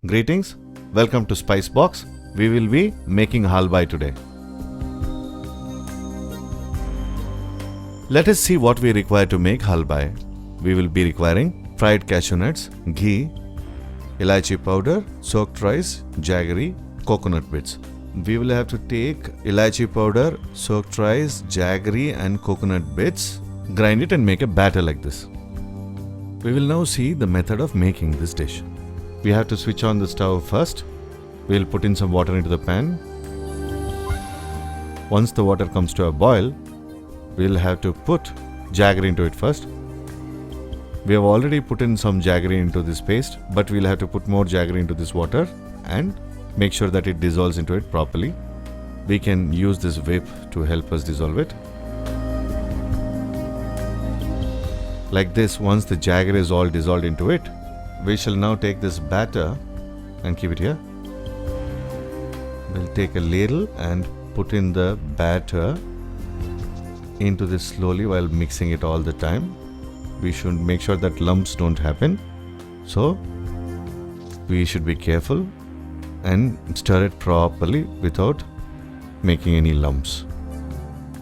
Greetings, welcome to Spice Box. We will be making halbai today. Let us see what we require to make halbai. We will be requiring fried cashew nuts, ghee, elaichi powder, soaked rice, jaggery, coconut bits. We will have to take elaichi powder, soaked rice, jaggery and coconut bits, grind it and make a batter like this. We will now see the method of making this dish. We have to switch on the stove first. We will put in some water into the pan. Once the water comes to a boil, we will have to put jaggery into it first. We have already put in some jaggery into this paste, but we will have to put more jaggery into this water and make sure that it dissolves into it properly. We can use this whip to help us dissolve it. Like this, once the jaggery is all dissolved into it, we shall now take this batter and keep it here. We'll take a ladle and put in the batter into this slowly while mixing it all the time. We should make sure that lumps don't happen. So we should be careful and stir it properly without making any lumps.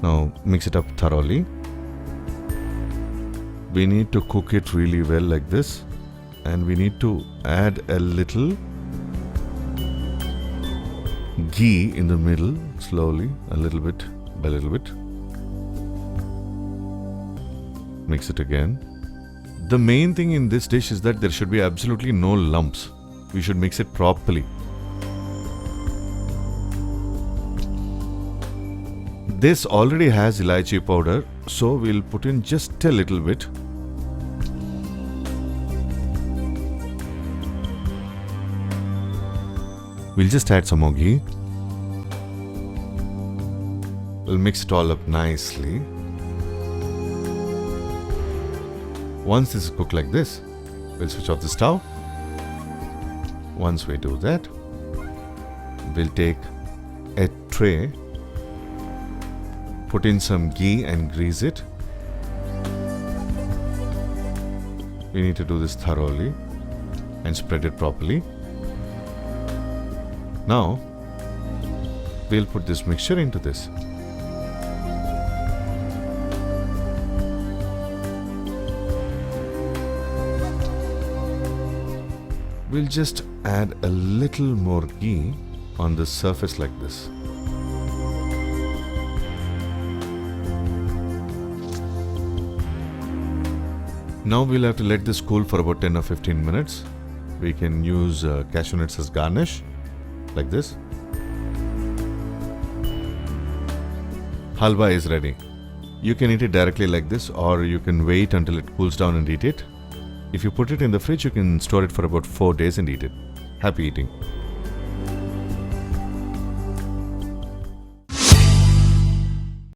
Now mix it up thoroughly. We need to cook it really well like this, and we need to add a little ghee in the middle, slowly, a little bit by little bit. Mix it again. The main thing in this dish is that there should be absolutely no lumps. We should mix it properly. This already has elaichi powder, so we'll put in just a little bit. We'll just add some more ghee. We'll mix it all up nicely. Once this is cooked like this, we'll switch off the stove. Once we do that, we'll take a tray, put in some ghee and grease it. We need to do this thoroughly and spread it properly. Now, we'll put this mixture into this. We'll just add a little more ghee on the surface like this. Now we'll have to let this cool for about 10 or 15 minutes. We can use cashew nuts as garnish, like this. Halwa is ready. You can eat it directly like this, or you can wait until it cools down and eat it. If you put it in the fridge, you can store it for about 4 days and eat it. Happy eating.